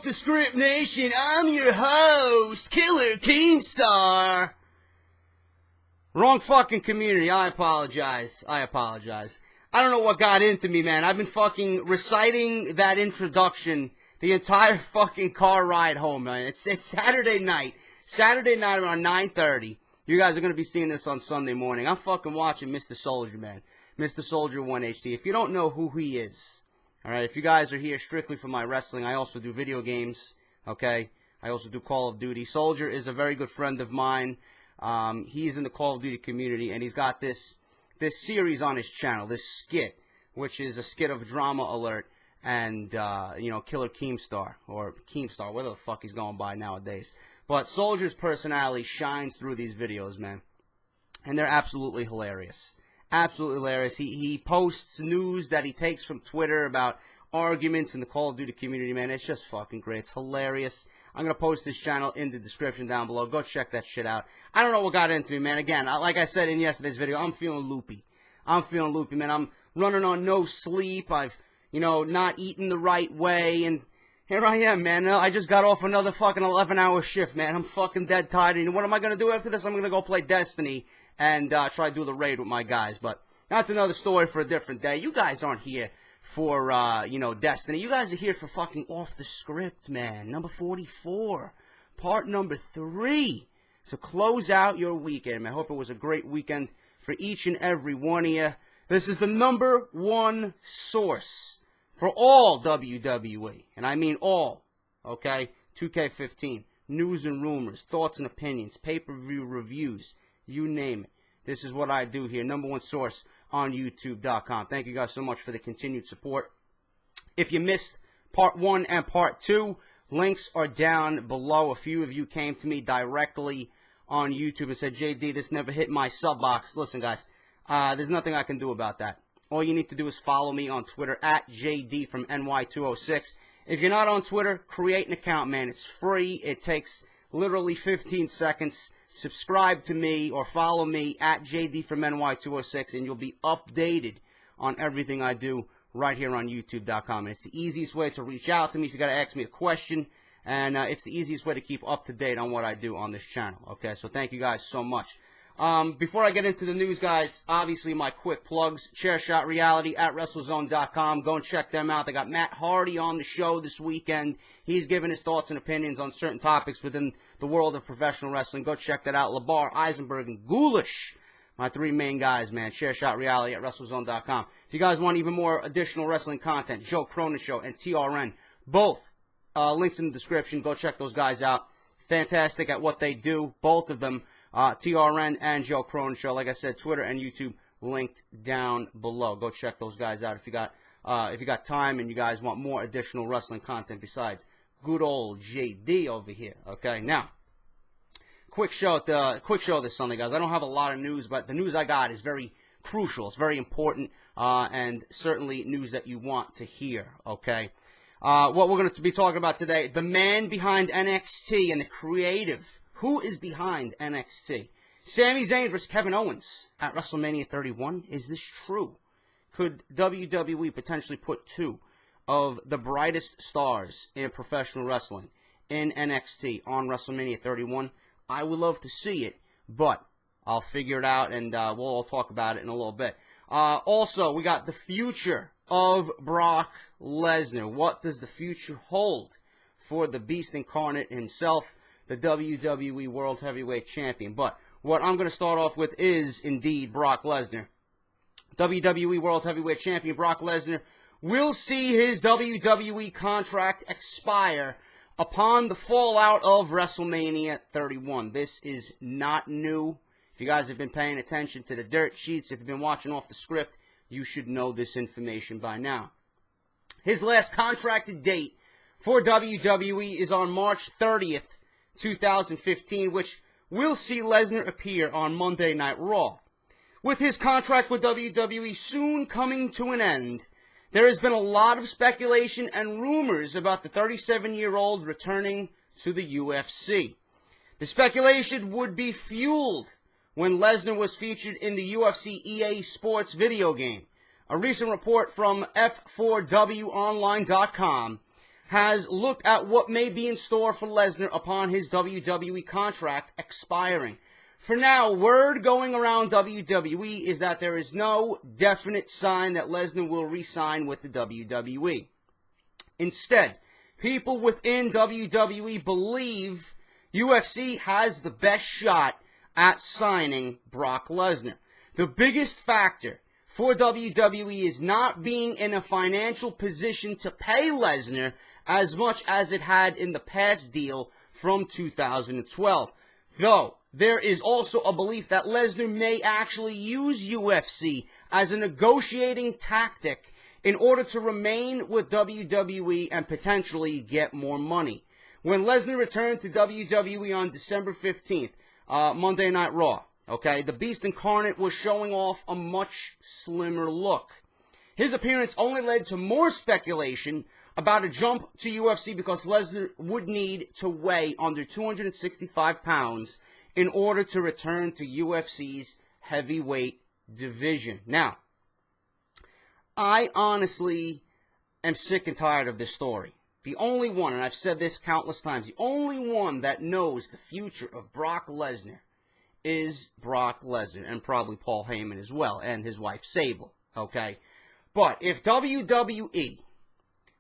The Script Nation, I'm your host, Killer Keemstar. Wrong fucking community, I apologize. I don't know what got into me, man. I've been fucking reciting that introduction the entire fucking car ride home, man. It's Saturday night around 9:30. You guys are going to be seeing this on Sunday morning. I'm fucking watching Mr. Soldier, man. Mr. Soldier 1HD. If you don't know who he is, alright, if you guys are here strictly for my wrestling, I also do video games, okay? I also do Call of Duty. Soldier is a very good friend of mine. He's in the Call of Duty community, and he's got this series on his channel, this skit, which is a skit of Drama Alert and, Killer Keemstar, or Keemstar, whatever the fuck he's going by nowadays. But Soldier's personality shines through these videos, man. And they're absolutely hilarious. Absolutely hilarious. He posts news that he takes from Twitter about arguments in the Call of Duty community, man. It's just fucking great. It's hilarious. I'm going to post his channel in the description down below. Go check that shit out. I don't know what got into me, man. Again, like I said in yesterday's video, I'm feeling loopy. Man. I'm running on no sleep. I've, not eaten the right way, and here I am, man. I just got off another fucking 11-hour shift, man. I'm fucking dead tired. And what am I going to do after this? I'm going to go play Destiny and try to do the raid with my guys. But that's another story for a different day. You guys aren't here for, Destiny. You guys are here for fucking Off The Script, man. Number 44. Part number 3. So close out your weekend, man. I hope it was a great weekend for each and every one of you. This is the number one source for all WWE, and I mean all, okay? 2K15, news and rumors, thoughts and opinions, pay-per-view reviews, you name it. This is what I do here, number one source on YouTube.com. Thank you guys so much for the continued support. If you missed Part 1 and Part 2, links are down below. A few of you came to me directly on YouTube and said, JD, this never hit my sub box. Listen, guys, there's nothing I can do about that. All you need to do is follow me on Twitter at JD from NY206. If you're not on Twitter, create an account, man. It's free. It takes literally 15 seconds. Subscribe to me or follow me at JD from NY206, and you'll be updated on everything I do right here on YouTube.com. And it's the easiest way to reach out to me if you got to ask me a question, and it's the easiest way to keep up to date on what I do on this channel. Okay, so thank you guys so much. Before I get into the news, guys, obviously my quick plugs, Chairshot Reality at WrestleZone.com. Go and check them out. They got Matt Hardy on the show this weekend. He's giving his thoughts and opinions on certain topics within the world of professional wrestling. Go check that out. LeBar, Eisenberg, and Ghoulish, my three main guys, man. Chairshot Reality at WrestleZone.com. If you guys want even more additional wrestling content, Joe Cronin Show and TRN, both links in the description. Go check those guys out. Fantastic at what they do, both of them. TRN and Joe Cronin Show. Like I said, Twitter and YouTube linked down below. Go check those guys out if you got time and you guys want more additional wrestling content besides good old JD over here. Okay, now quick show this Sunday, guys. I don't have a lot of news, but the news I got is very crucial. It's very important, and certainly news that you want to hear. Okay, what we're going to be talking about today: the man behind NXT and the creative. Who is behind NXT? Sami Zayn versus Kevin Owens at WrestleMania 31. Is this true? Could WWE potentially put two of the brightest stars in professional wrestling in NXT on WrestleMania 31? I would love to see it, but I'll figure it out, and we'll all talk about it in a little bit. Also, we got the future of Brock Lesnar. What does the future hold for the Beast Incarnate himself, the WWE World Heavyweight Champion? But what I'm going to start off with is, indeed, Brock Lesnar. WWE World Heavyweight Champion Brock Lesnar will see his WWE contract expire upon the fallout of WrestleMania 31. This is not new. If you guys have been paying attention to the dirt sheets, if you've been watching Off The Script, you should know this information by now. His last contracted date for WWE is on March 30th, 2015, which will see Lesnar appear on Monday Night Raw. With his contract with WWE soon coming to an end, there has been a lot of speculation and rumors about the 37-year-old returning to the UFC. The speculation would be fueled when Lesnar was featured in the UFC EA Sports video game. A recent report from F4WOnline.com has looked at what may be in store for Lesnar upon his WWE contract expiring. For now, word going around WWE is that there is no definite sign that Lesnar will re-sign with the WWE. Instead, people within WWE believe UFC has the best shot at signing Brock Lesnar. The biggest factor for WWE is not being in a financial position to pay Lesnar as much as it had in the past deal from 2012. Though, there is also a belief that Lesnar may actually use UFC as a negotiating tactic in order to remain with WWE and potentially get more money. When Lesnar returned to WWE on December 15th, Monday Night Raw, okay, the Beast Incarnate was showing off a much slimmer look. His appearance only led to more speculation about a jump to UFC because Lesnar would need to weigh under 265 pounds in order to return to UFC's heavyweight division. Now, I honestly am sick and tired of this story. The only one, and I've said this countless times, the only one that knows the future of Brock Lesnar is Brock Lesnar, and probably Paul Heyman as well, and his wife Sable, okay? But if WWE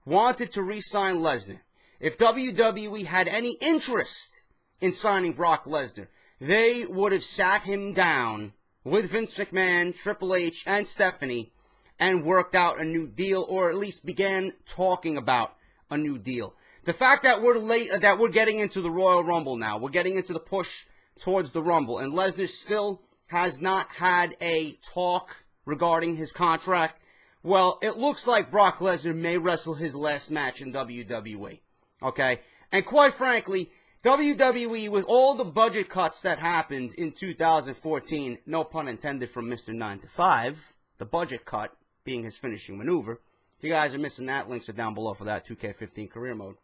wanted to re-sign Lesnar, if WWE had any interest in signing Brock Lesnar, they would have sat him down with Vince McMahon, Triple H, and Stephanie and worked out a new deal, or at least began talking about a new deal. The fact that we're getting into the Royal Rumble now, we're getting into the push towards the Rumble, and Lesnar still has not had a talk regarding his contract, well, it looks like Brock Lesnar may wrestle his last match in WWE, okay? And quite frankly, WWE, with all the budget cuts that happened in 2014, no pun intended from Mr. 9 to 5, the budget cut being his finishing maneuver. If you guys are missing that, links are down below for that 2K15 career mode.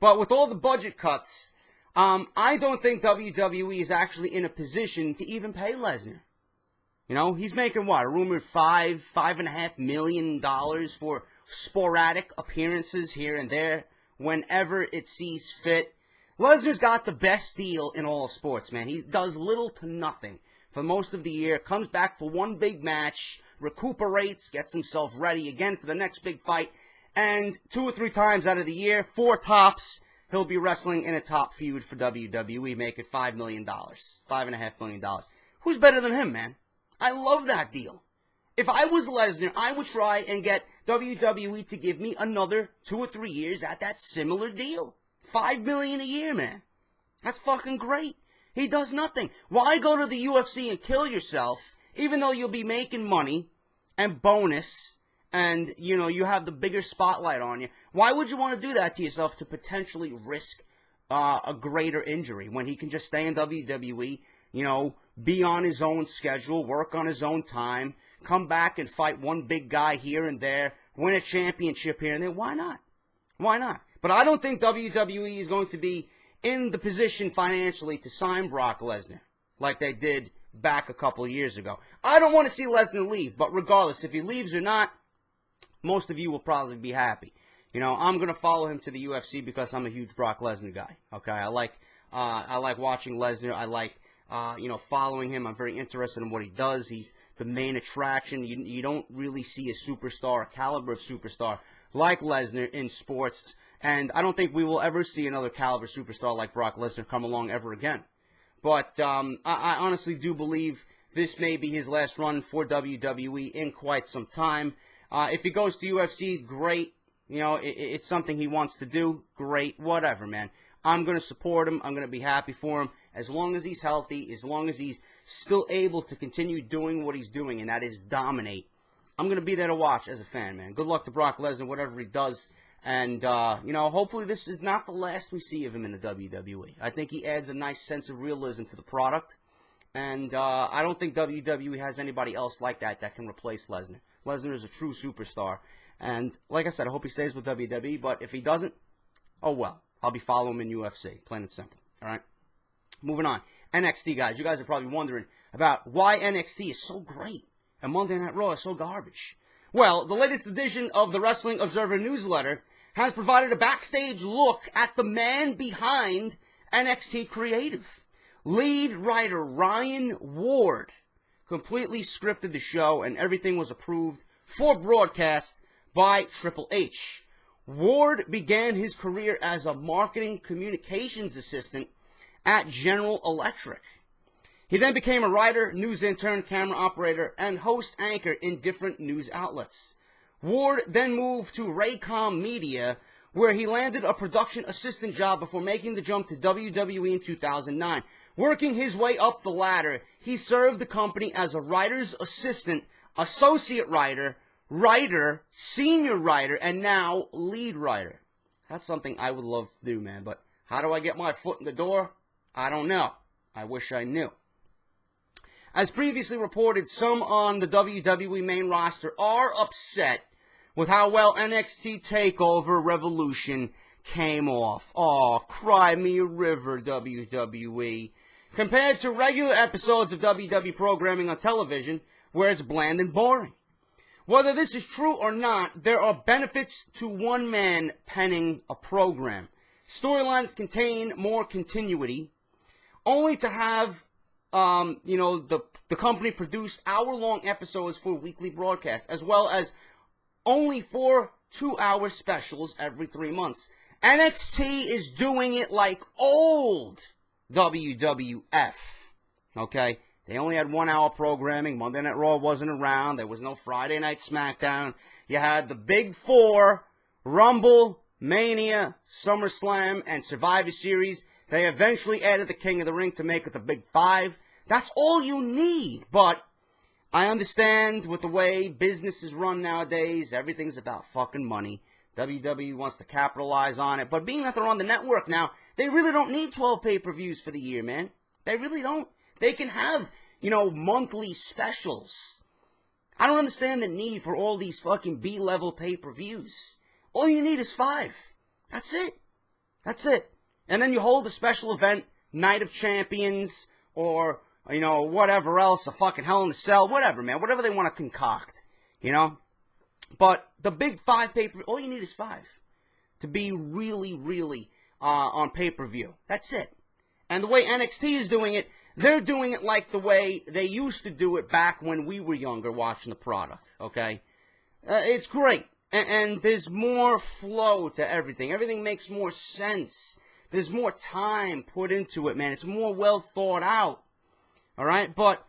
But with all the budget cuts, I don't think WWE is actually in a position to even pay Lesnar. You know, he's making what, a rumored $5.5 million for sporadic appearances here and there whenever it sees fit. Lesnar's got the best deal in all of sports, man. He does little to nothing for most of the year, comes back for one big match, recuperates, gets himself ready again for the next big fight, and 2 or 3 times out of the year, 4 tops, he'll be wrestling in a top feud for WWE, making $5 million, $5.5 million. Who's better than him, man? I love that deal. If I was Lesnar, I would try and get WWE to give me another 2 or 3 years at that similar deal. $5 million a year, man. That's fucking great. He does nothing. Why go to the UFC and kill yourself, even though you'll be making money and bonus, and, you know, you have the bigger spotlight on you? Why would you want to do that to yourself to potentially risk a greater injury when he can just stay in WWE, you know, be on his own schedule, work on his own time, come back and fight one big guy here and there, win a championship here and there? Why not? Why not? But I don't think WWE is going to be in the position financially to sign Brock Lesnar like they did back a couple of years ago. I don't want to see Lesnar leave, but regardless, if he leaves or not, most of you will probably be happy. You know, I'm going to follow him to the UFC because I'm a huge Brock Lesnar guy. Okay, I like watching Lesnar. I like following him. I'm very interested in what he does. He's the main attraction. You don't really see a superstar, a caliber of superstar like Lesnar in sports. And I don't think we will ever see another caliber superstar like Brock Lesnar come along ever again. But I honestly do believe this may be his last run for WWE in quite some time. If he goes to UFC, great. You know, it's something he wants to do. Great. Whatever, man. I'm going to support him. I'm going to be happy for him. As long as he's healthy, as long as he's still able to continue doing what he's doing, and that is dominate, I'm going to be there to watch as a fan, man. Good luck to Brock Lesnar, whatever he does. And, hopefully this is not the last we see of him in the WWE. I think he adds a nice sense of realism to the product. And I don't think WWE has anybody else like that can replace Lesnar. Lesnar is a true superstar. And, like I said, I hope he stays with WWE. But if he doesn't, oh well. I'll be following him in UFC. Plain and simple. All right? Moving on. NXT, guys. You guys are probably wondering about why NXT is so great and Monday Night Raw is so garbage. Well, the latest edition of the Wrestling Observer newsletter has provided a backstage look at the man behind NXT Creative. Lead writer Ryan Ward completely scripted the show, and everything was approved for broadcast by Triple H. Ward began his career as a marketing communications assistant at General Electric. He then became a writer, news intern, camera operator, and host anchor in different news outlets. Ward then moved to Raycom Media, where he landed a production assistant job before making the jump to WWE in 2009. Working his way up the ladder, he served the company as a writer's assistant, associate writer, writer, senior writer, and now lead writer. That's something I would love to do, man, but how do I get my foot in the door? I don't know. I wish I knew. As previously reported, some on the WWE main roster are upset with how well NXT TakeOver Revolution came off. Aw, cry me a river, WWE. Compared to regular episodes of WWE programming on television, where it's bland and boring. Whether this is true or not, there are benefits to one man penning a program. Storylines contain more continuity, only to have, the company produce hour-long episodes for weekly broadcast, as well as only 4 2-hour specials every 3 months. NXT is doing it like old WWF, okay? They only had 1 hour programming. Monday Night Raw wasn't around. There was no Friday Night SmackDown. You had the Big Four, Rumble, Mania, SummerSlam, and Survivor Series. They eventually added the King of the Ring to make it the Big Five. That's all you need. But I understand with the way business is run nowadays, everything's about fucking money. WWE wants to capitalize on it. But being that they're on the network now, they really don't need 12 pay-per-views for the year, man. They really don't. They can have, monthly specials. I don't understand the need for all these fucking B-level pay-per-views. All you need is 5. That's it. That's it. And then you hold a special event, Night of Champions, or, whatever else, a fucking Hell in a Cell, whatever, man. Whatever they want to concoct, But the big 5 pay-per-view, all you need is 5 to be really, really on pay-per-view. That's it. And the way NXT is doing it, they're doing it like the way they used to do it back when we were younger watching the product, okay? It's great. And there's more flow to everything. Everything makes more sense. There's more time put into it, man. It's more well thought out. All right? But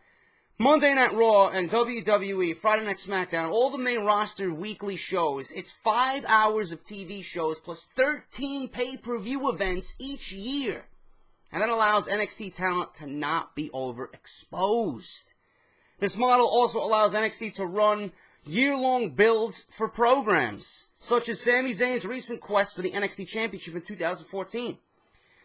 Monday Night Raw and WWE, Friday Night SmackDown, all the main roster weekly shows, it's 5 hours of TV shows plus 13 pay-per-view events each year. And that allows NXT talent to not be overexposed. This model also allows NXT to run year-long builds for programs, such as Sami Zayn's recent quest for the NXT Championship in 2014.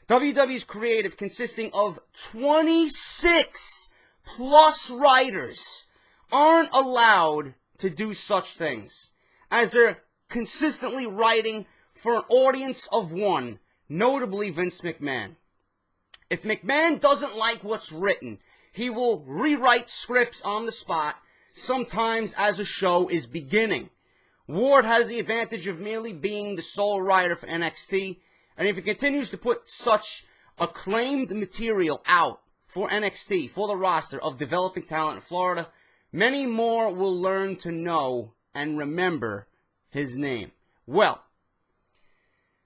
WWE's creative, consisting of 26 plus writers, aren't allowed to do such things, as they're consistently writing for an audience of one, notably Vince McMahon. If McMahon doesn't like what's written, he will rewrite scripts on the spot, sometimes as a show is beginning. Ward has the advantage of merely being the sole writer for NXT, and if he continues to put such acclaimed material out for NXT, for the roster of developing talent in Florida, many more will learn to know and remember his name. Well,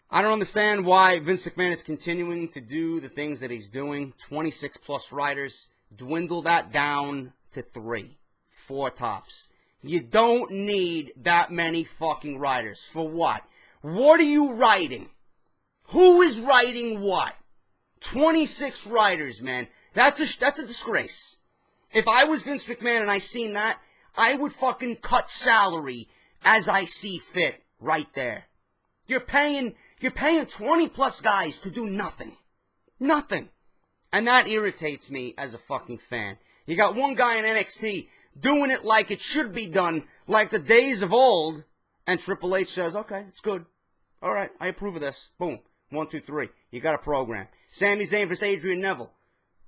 I don't understand why Vince McMahon is continuing to do the things that he's doing. 26 plus writers. Dwindle that down to 3. 4 tops. You don't need that many fucking writers. For what? What are you writing? Who is writing what? 26 writers, man. That's a disgrace. If I was Vince McMahon and I seen that, I would fucking cut salary as I see fit right there. You're paying 20 plus guys to do nothing. Nothing. And that irritates me as a fucking fan. You got one guy in NXT doing it like it should be done, like the days of old, and Triple H says, okay, it's good. All right, I approve of this. Boom. 1, 2, 3. You got a program. Sami Zayn versus Adrian Neville.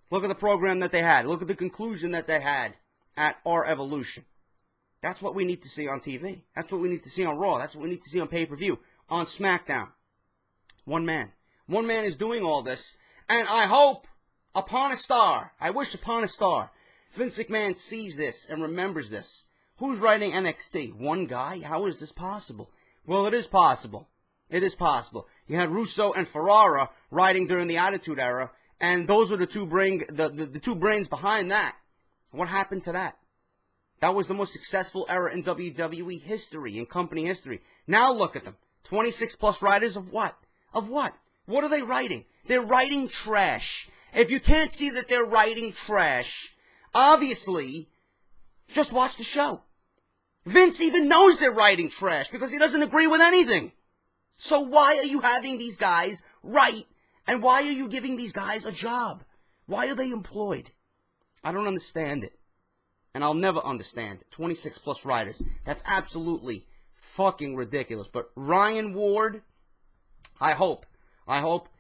Look at the program that they had. Look at the conclusion that they had at our Evolution. That's what we need to see on TV. That's what we need to see on Raw. That's what we need to see on pay-per-view. on SmackDown. One man. One man is doing all this. And I hope, upon a star, I wish upon a star, Vince McMahon sees this and remembers this. Who's writing NXT? One guy? How is this possible? Well, it is possible. It is possible. You had Russo and Ferrara writing during the Attitude Era, and those were the two brains behind that. What happened to that? That was the most successful era in WWE history, in company history. Now look at them. 26 plus writers of what? Of what? What are they writing? They're writing trash. If you can't see that they're writing trash, obviously, just watch the show. Vince even knows they're writing trash because he doesn't agree with anything. So why are you having these guys write, and why are you giving these guys a job? Why are they employed? I don't understand it. And I'll never understand it. 26 plus writers. That's absolutely fucking ridiculous. But Ryan Ward, I hope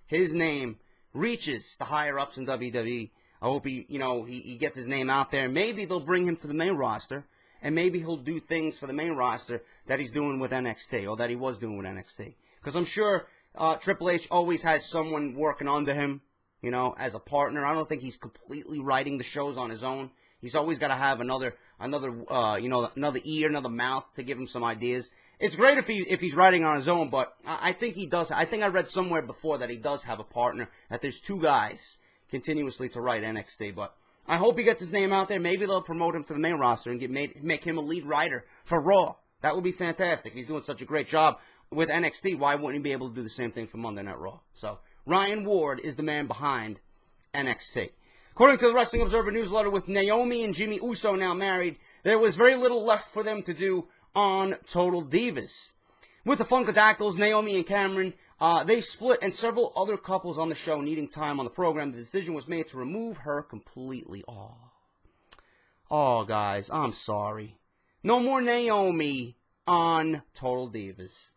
his name reaches the higher ups in WWE. I hope he gets his name out there. Maybe they'll bring him to the main roster, and maybe he'll do things for the main roster that he's doing with NXT, or that he was doing with NXT. Because I'm sure Triple H always has someone working under him, as a partner. I don't think he's completely writing the shows on his own. He's always got to have another ear, another mouth to give him some ideas. It's great if he's writing on his own, but I think he does. I think I read somewhere before that he does have a partner, that there's two guys continuously to write NXT. But I hope he gets his name out there. Maybe they'll promote him to the main roster and make him a lead writer for Raw. That would be fantastic. He's doing such a great job with NXT. Why wouldn't he be able to do the same thing for Monday Night Raw? So Ryan Ward is the man behind NXT. According to the Wrestling Observer newsletter, with Naomi and Jimmy Uso now married, there was very little left for them to do on Total Divas. With the Funkadactyls, Naomi and Cameron, they split, and several other couples on the show needing time on the program, the decision was made to remove her completely. Oh, guys, I'm sorry. No more Naomi on Total Divas.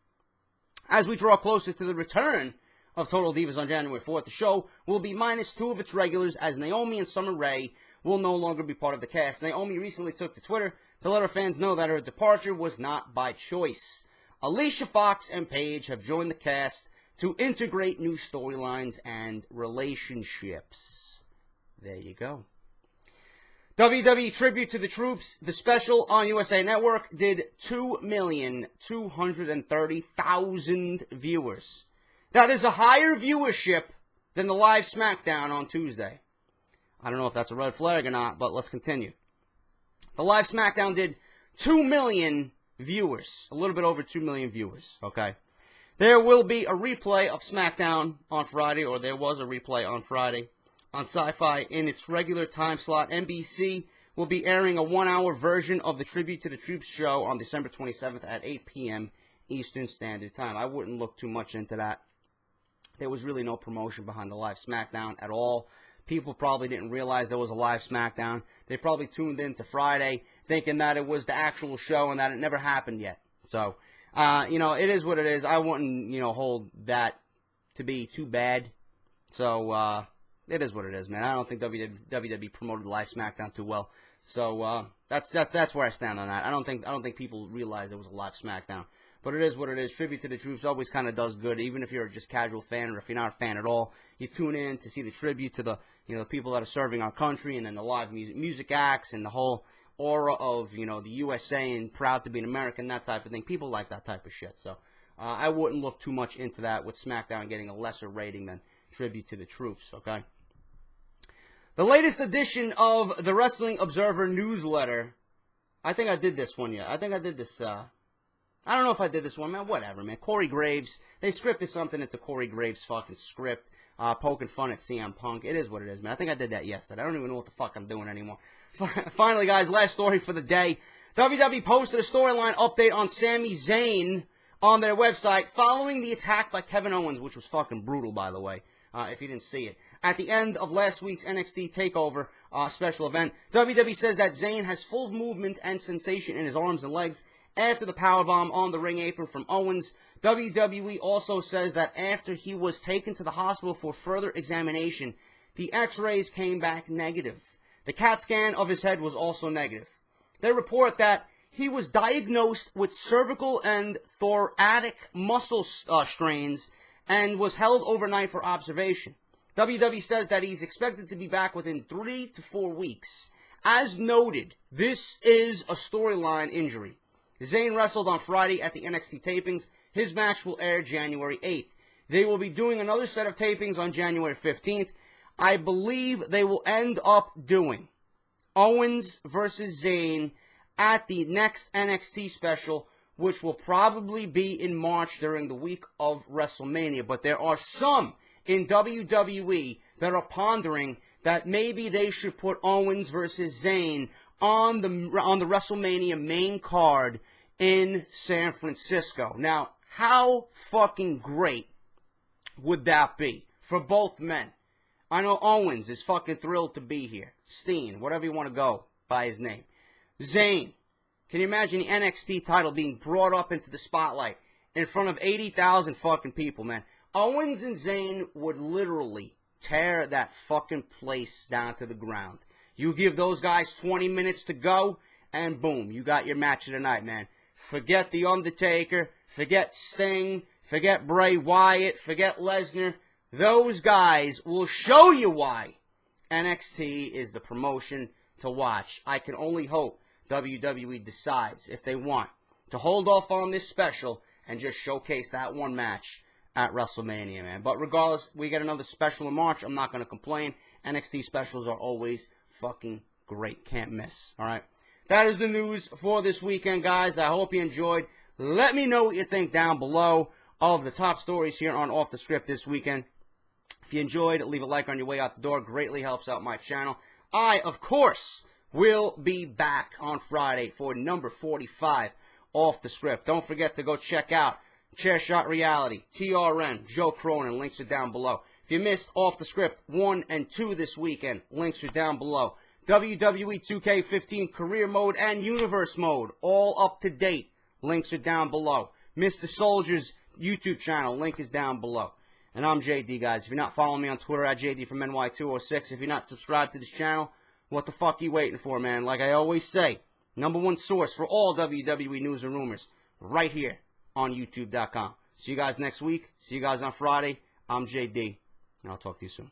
As we draw closer to the return of Total Divas on January 4th, the show will be minus two of its regulars, as Naomi and Summer Rae will no longer be part of the cast. Naomi recently took to Twitter to let her fans know that her departure was not by choice. Alicia Fox and Paige have joined the cast to integrate new storylines and relationships. There you go. WWE Tribute to the Troops, the special on USA Network, did 2,230,000 viewers. That is a higher viewership than the live SmackDown on Tuesday. I don't know if that's a red flag or not, but let's continue. The live SmackDown did 2 million viewers, a little bit over 2 million viewers, okay? There will be a replay of SmackDown on Friday, or there was a replay on Friday, on Sci-Fi in its regular time slot. NBC will be airing a 1-hour version of the Tribute to the Troops show on December 27th at 8 p.m. Eastern Standard Time. I wouldn't look too much into that. There was really no promotion behind the live SmackDown at all. People probably didn't realize there was a live SmackDown. They probably tuned in to Friday thinking that it was the actual show and that it never happened yet. So, it is what it is. I wouldn't, hold that to be too bad. So, it is what it is, man. I don't think WWE promoted the live SmackDown too well. So, that's where I stand on that. I don't think people realize there was a live SmackDown. But it is what it is. Tribute to the Troops always kind of does good, even if you're just a casual fan or if you're not a fan at all. You tune in to see the tribute to the the people that are serving our country, and then the live music acts and the whole aura of the USA and proud to be an American, that type of thing. People like that type of shit. So I wouldn't look too much into that, with SmackDown getting a lesser rating than Tribute to the Troops. Okay. The latest edition of the Wrestling Observer newsletter. I think I did this one yet. I think I did this. I don't know if I did this one, man. Whatever, man. Corey Graves. They scripted something into Corey Graves' fucking script, poking fun at CM Punk. It is what it is, man. I think I did that yesterday. I don't even know what the fuck I'm doing anymore. Finally, guys, last story for the day. WWE posted a storyline update on Sami Zayn on their website following the attack by Kevin Owens, which was fucking brutal, by the way, if you didn't see it. At the end of last week's NXT TakeOver special event, WWE says that Zayn has full movement and sensation in his arms and legs after the powerbomb on the ring apron from Owens. WWE also says that after he was taken to the hospital for further examination, the x-rays came back negative. The CAT scan of his head was also negative. They report that he was diagnosed with cervical and thoracic muscle strains and was held overnight for observation. WWE says that he's expected to be back within 3 to 4 weeks. As noted, this is a storyline injury. Zayn wrestled on Friday at the NXT tapings. His match will air January 8th. They will be doing another set of tapings on January 15th. I believe they will end up doing Owens versus Zayn at the next NXT special, which will probably be in March during the week of WrestleMania. But there are some in WWE that are pondering that maybe they should put Owens versus Zayn on the WrestleMania main card in San Francisco. Now, how fucking great would that be for both men? I know Owens is fucking thrilled to be here. Steen, whatever you want to go by his name. Zayn, can you imagine the NXT title being brought up into the spotlight in front of 80,000 fucking people, man? Owens and Zayn would literally tear that fucking place down to the ground. You give those guys 20 minutes to go, and boom, you got your match of the night, man. Forget The Undertaker, forget Sting, forget Bray Wyatt, forget Lesnar. Those guys will show you why NXT is the promotion to watch. I can only hope WWE decides, if they want, to hold off on this special and just showcase that one match at WrestleMania, man. But regardless, we get another special in March. I'm not going to complain. NXT specials are always fucking great. Can't miss. All right. That is the news for this weekend, guys. I hope you enjoyed. Let me know what you think down below of the top stories here on Off the Script this weekend. If you enjoyed, leave a like on your way out the door. Greatly helps out my channel. I, of course, will be back on Friday for number 45 Off the Script. Don't forget to go check out Chairshot Reality, TRN, Joe Cronin. Links are down below. If you missed Off the Script 1 and 2 this weekend, links are down below. WWE 2K15 Career Mode and Universe Mode, all up to date. Links are down below. Mr. Soldier's YouTube channel, link is down below. And I'm JD, guys. If you're not following me on Twitter at JD from NY206, if you're not subscribed to this channel, what the fuck are you waiting for, man? Like I always say, #1 source for all WWE news and rumors, right here on YouTube.com. See you guys next week. See you guys on Friday. I'm JD, and I'll talk to you soon.